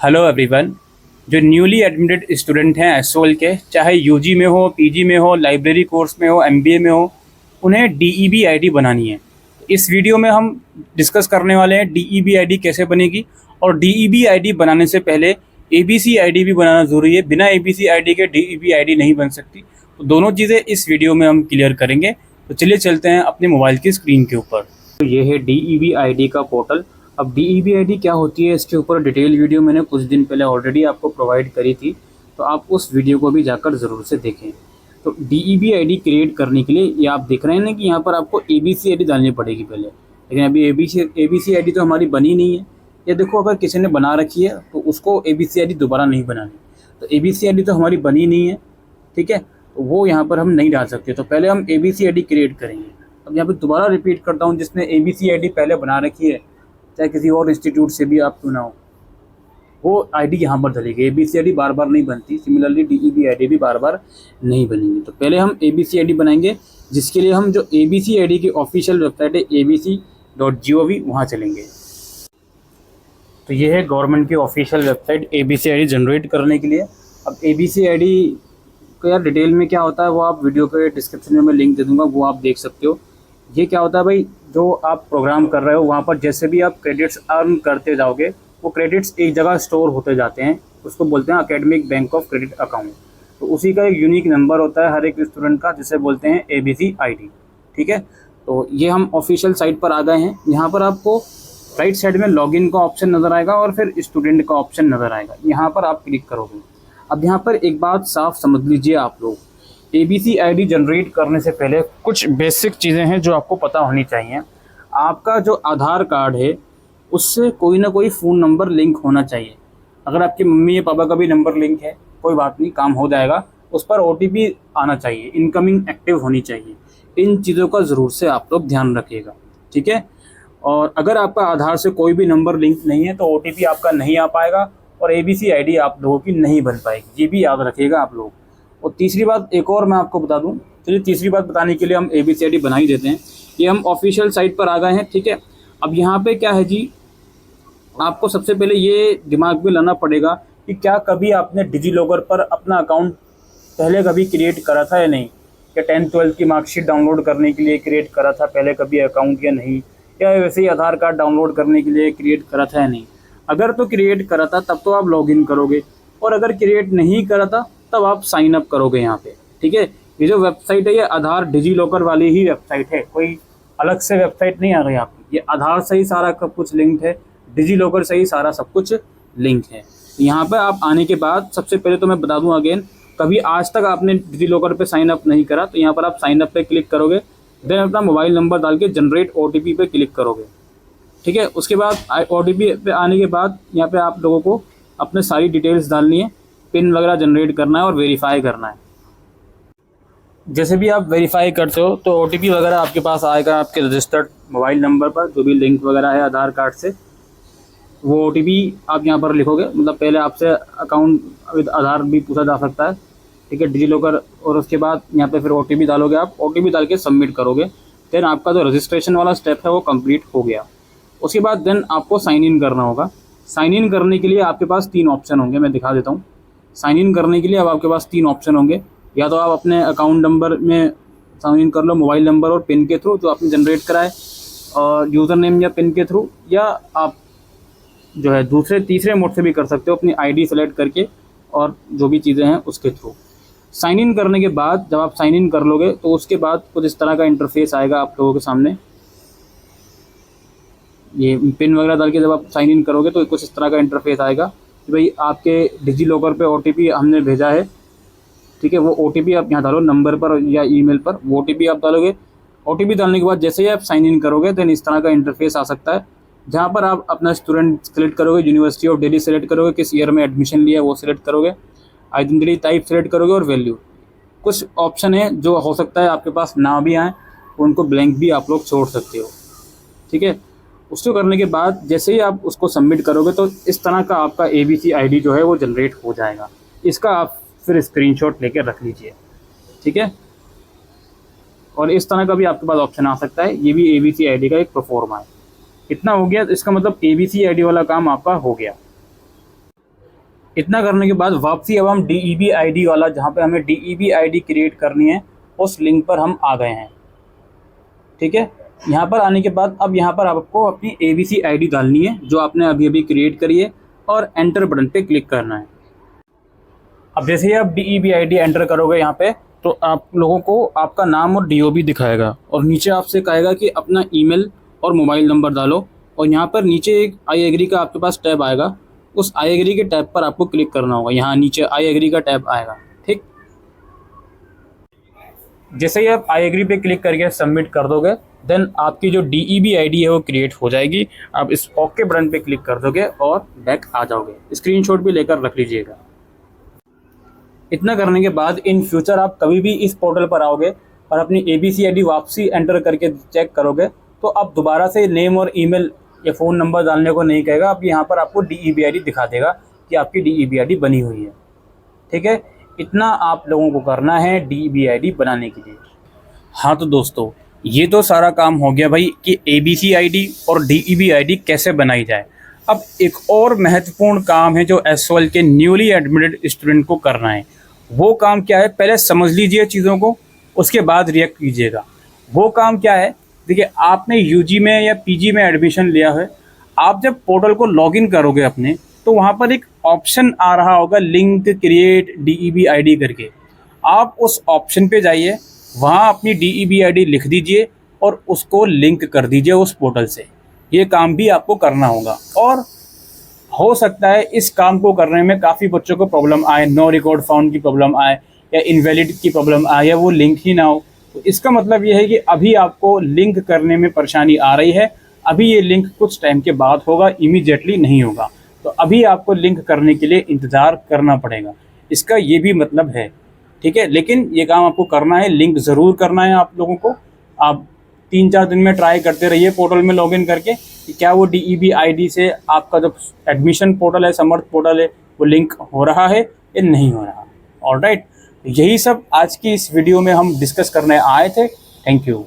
Hello everyone. जो newly admitted student हैं SOL के, चाहे यूजी में हो, पीजी में हो, लाइब्रेरी कोर्स में हो, एमबीए में हो, उन्हें डीईबी आईडी बनानी है। इस वीडियो में हम डिस्कस करने वाले हैं डीईबी आईडी कैसे बनेगी। और डीईबी आईडी बनाने से पहले एबीसी आईडी भी बनाना ज़रूरी है। बिना एबीसी आईडी के डीईबी आईडी नहीं बन सकती। तो दोनों चीज़ें इस वीडियो में हम क्लियर करेंगे। तो चलिए चलते हैं अपने मोबाइल की स्क्रीन के ऊपर। तो ये है डीईबी आईडी का पोर्टल। अब डीईबी आईडी क्या होती है, इसके ऊपर डिटेल वीडियो मैंने कुछ दिन पहले ऑलरेडी आपको प्रोवाइड करी थी, तो आप उस वीडियो को भी जाकर ज़रूर से देखें। तो डीईबी आईडी क्रिएट करने के लिए ये आप देख रहे हैं ना कि यहाँ पर आपको एबीसी आईडी डालनी पड़ेगी पहले, लेकिन अभी एबीसी आईडी तो हमारी बनी नहीं है। ये देखो, अगर किसी ने बना रखी है तो उसको एबीसी आईडी दोबारा नहीं बनानी। तो एबीसी आईडी तो हमारी बनी नहीं है, ठीक है, तो वो यहाँ पर हम नहीं डाल सकते। तो पहले हम एबीसी आईडी क्रिएट करेंगे। अब यहाँ पर दोबारा रिपीट करता हूँ, जिसने एबीसी आईडी पहले बना रखी है, चाहे किसी और इंस्टीट्यूट से भी आप चुना हो, वो आईडी यहाँ पर डलेगी। एबीसी आईडी बार बार नहीं बनती, सिमिलरली डीईबी आईडी भी बार बार नहीं बनेंगी। तो पहले हम एबीसी आईडी बनाएंगे, जिसके लिए हम जो एबीसी आईडी की ऑफिशियल वेबसाइट है abc.gov, वहाँ चलेंगे। तो ये है गवर्नमेंट की official website ABC ID generate करने के लिए। अब एबीसी आईडी का यार डिटेल में क्या होता है वो आप वीडियो के डिस्क्रिप्शन में मैं लिंक दे दूँगा, वो आप देख सकते हो। ये क्या होता है भाई, जो आप प्रोग्राम कर रहे हो वहाँ पर जैसे भी आप क्रेडिट्स अर्न करते जाओगे, वो क्रेडिट्स एक जगह स्टोर होते जाते हैं। उसको बोलते हैं academic bank of credit account. तो उसी का एक यूनिक नंबर होता है हर एक स्टूडेंट का, जिसे बोलते हैं एबीसी आईडी, ठीक है। तो ये हम ऑफिशियल साइट पर आ गए हैं। यहाँ पर आपको राइट साइड में लॉगिन का ऑप्शन नज़र आएगा और फिर स्टूडेंट का ऑप्शन नज़र आएगा। यहाँ पर आप क्लिक करोगे। अब यहाँ पर एक बात साफ समझ लीजिए आप लोग, एबीसी आईडी जनरेट करने से पहले कुछ बेसिक चीज़ें हैं जो आपको पता होनी चाहिए। आपका जो आधार कार्ड है उससे कोई ना कोई फ़ोन नंबर लिंक होना चाहिए। अगर आपकी मम्मी या पापा का भी नंबर लिंक है, कोई बात नहीं, काम हो जाएगा। उस पर ओटीपी आना चाहिए, इनकमिंग एक्टिव होनी चाहिए। इन चीज़ों का ज़रूर से आप लोग ध्यान रखिएगा, ठीक है। और अगर आपका आधार से कोई भी नंबर लिंक नहीं है तो ओटीपी आपका नहीं आ पाएगा और एबीसी आईडी आप लोगों की नहीं बन पाएगी। ये भी याद रखिएगा आप लोग। और तीसरी बात एक और मैं आपको बता दूं, चलिए तीसरी बात बताने के लिए हम एबीसी आईडी बना ही देते हैं। ये हम ऑफिशियल साइट पर आ गए हैं, ठीक है। अब यहाँ पे क्या है जी, आपको सबसे पहले ये दिमाग में लाना पड़ेगा कि क्या कभी आपने डिजी लॉकर पर अपना अकाउंट पहले कभी क्रिएट करा था या नहीं। क्या 10th-12th की मार्कशीट डाउनलोड करने के लिए क्रिएट करा था पहले कभी अकाउंट या नहीं, या वैसे ही आधार कार्ड डाउनलोड करने के लिए क्रिएट करा था या नहीं। अगर तो क्रिएट करा था तब तो आप लॉगिन करोगे, और अगर क्रिएट नहीं करा था तब आप साइन अप करोगे यहाँ पे, ठीक है। ये जो वेबसाइट है ये आधार डिजी लॉकर वाली ही वेबसाइट है, कोई अलग से वेबसाइट नहीं आ गई आपकी। ये आधार से ही सारा सब कुछ लिंक है, डिजी लॉकर से ही सारा सब कुछ लिंक है। यहाँ पे आप आने के बाद सबसे पहले तो मैं बता दूँ अगेन, कभी आज तक आपने डिजी लॉकर पे साइन अप नहीं करा तो यहाँ पर आप साइन अप पे क्लिक करोगे, देन अपना मोबाइल नंबर डाल के जनरेट ओटीपी पे क्लिक करोगे, ठीक है। उसके बाद ओटीपी पे आने के बाद यहाँ पे आप लोगों को अपने सारी डिटेल्स डालनी है, पिन वगैरह जनरेट करना है और वेरीफाई करना है। जैसे भी आप वेरीफाई करते हो तो ओटीपी वगैरह आपके पास आएगा आपके रजिस्टर्ड मोबाइल नंबर पर, जो भी लिंक वगैरह है आधार कार्ड से। वो ओटीपी आप यहाँ पर लिखोगे, मतलब पहले आपसे अकाउंट विद आधार भी पूछा जा सकता है, ठीक है, डिजी लॉकर। और उसके बाद यहाँ पे फिर ओटीपी डालोगे, आप ओटीपी डाल के सबमिट करोगे। देन आपका जो रजिस्ट्रेशन वाला स्टेप है वो कंप्लीट हो गया। उसके बाद देन आपको साइन इन करना होगा। साइन इन करने के लिए आपके पास 3 ऑप्शन होंगे, मैं दिखा देता हूँ। साइन इन करने के लिए अब आपके पास 3 ऑप्शन होंगे। या तो आप अपने अकाउंट नंबर में साइन इन कर लो, मोबाइल नंबर और पिन के थ्रू जो आपने जनरेट करा है, और यूज़र नेम या पिन के थ्रू, या आप जो है दूसरे तीसरे मोड से भी कर सकते हो, अपनी आईडी सेलेक्ट करके और जो भी चीज़ें हैं उसके थ्रू। साइन इन करने के बाद जब आप साइन इन कर लोगे तो उसके बाद कुछ इस तरह का इंटरफेस आएगा आप लोगों के सामने। ये पिन वगैरह डाल के जब आप साइन इन करोगे तो कुछ इस तरह का इंटरफेस आएगा कि भाई आपके डिजी लॉकर पे ओटीपी हमने भेजा है, ठीक है। वो ओटीपी आप यहाँ डालो नंबर पर या ईमेल पर, वो ओटीपी आप डालोगे। ओटीपी डालने के बाद जैसे ही आप साइन इन करोगे देन इस तरह का इंटरफेस आ सकता है, जहाँ पर आप अपना स्टूडेंट सेलेक्ट करोगे, यूनिवर्सिटी ऑफ दिल्ली सेलेक्ट करोगे, किस ईयर में एडमिशन लिया वो सिलेक्ट करोगे, आइडेंटिटी टाइप सेलेक्ट करोगे और वैल्यू। कुछ ऑप्शन है जो हो सकता है आपके पास ना भी आए, उनको ब्लैंक भी आप लोग छोड़ सकते हो, ठीक है। उसको करने के बाद जैसे ही आप उसको सबमिट करोगे तो इस तरह का आपका एबीसी आईडी जो है वो जनरेट हो जाएगा। इसका आप फिर स्क्रीनशॉट लेकर रख लीजिए, ठीक है। और इस तरह का भी आपके पास ऑप्शन आ सकता है, ये भी एबीसी आईडी का एक प्रोफॉर्मा है। इतना हो गया, इसका मतलब एबीसी आईडी वाला काम आपका हो गया। इतना करने के बाद वापसी अब हम DEB ID वाला, जहाँ पे हमें DEB ID क्रिएट करनी है, उस लिंक पर हम आ गए हैं। ठीक है, यहाँ पर आने के बाद अब यहाँ पर आपको अपनी ABC ID डालनी है जो आपने अभी अभी क्रिएट करी है, और एंटर बटन पे क्लिक करना है। अब जैसे ही आप DEB ID एंटर करोगे यहाँ पे, तो आप लोगों को आपका नाम और DOB दिखाएगा, और नीचे आपसे कहेगा कि अपना ईमेल और मोबाइल नंबर डालो, और यहाँ पर नीचे एक आई एग्री का आपके पास टैब आएगा, उस आई एग्री के टैब पर आपको क्लिक करना होगा। यहाँ नीचे आई एग्री का टैब आएगा। ठीक, जैसे ही आप आई एग्री पे क्लिक करके सबमिट कर दोगे, देन आपकी जो DEB ID है वो क्रिएट हो जाएगी। आप इस ओके बटन पे क्लिक कर दोगे और बैक आ जाओगे। स्क्रीनशॉट भी लेकर रख लीजिएगा। इतना करने के बाद इन फ्यूचर आप कभी भी इस पोर्टल पर आओगे और अपनी ABC ID वापसी एंटर करके चेक करोगे, तो आप दोबारा से नेम और ईमेल या फ़ोन नंबर डालने को नहीं कहेगा। अब यहाँ पर आपको DEB ID दिखा देगा कि आपकी DEB ID बनी हुई है। ठीक है, इतना आप लोगों को करना है DEB ID बनाने के लिए। हाँ तो दोस्तों, ये तो सारा काम हो गया भाई कि ABC ID और DEB ID कैसे बनाई जाए। अब एक और महत्वपूर्ण काम है जो SOL के न्यूली एडमिटेड स्टूडेंट को करना है। वो काम क्या है, पहले समझ लीजिए चीज़ों को, उसके बाद रिएक्ट कीजिएगा। वो काम क्या है, देखिए आपने UG में या PG में एडमिशन लिया है, आप जब पोर्टल को लॉगिन करोगे अपने, तो वहाँ पर एक ऑप्शन आ रहा होगा लिंक क्रिएट DEB ID करके। आप उस ऑप्शन पे जाइए, वहाँ अपनी DEB ID लिख दीजिए और उसको लिंक कर दीजिए उस पोर्टल से। ये काम भी आपको करना होगा। और हो सकता है इस काम को करने में काफ़ी बच्चों को प्रॉब्लम आए, नो रिकॉर्ड फाउंड की प्रॉब्लम आए, या इनवैलिड की प्रॉब्लम आए, या वो लिंक ही ना हो। तो इसका मतलब ये है कि अभी आपको लिंक करने में परेशानी आ रही है। अभी ये लिंक कुछ टाइम के बाद होगा, इमीडिएटली नहीं होगा। तो अभी आपको लिंक करने के लिए इंतज़ार करना पड़ेगा, इसका ये भी मतलब है। ठीक है, लेकिन ये काम आपको करना है, लिंक ज़रूर करना है आप लोगों को। आप 3-4 दिन में ट्राई करते रहिए पोर्टल में लॉगिन करके कि क्या वो DEB ID से आपका जो एडमिशन पोर्टल है, समर्थ पोर्टल है, वो लिंक हो रहा है या नहीं हो रहा। ऑलराइट, यही सब आज की इस वीडियो में हम डिस्कस करने आए थे। Thank you.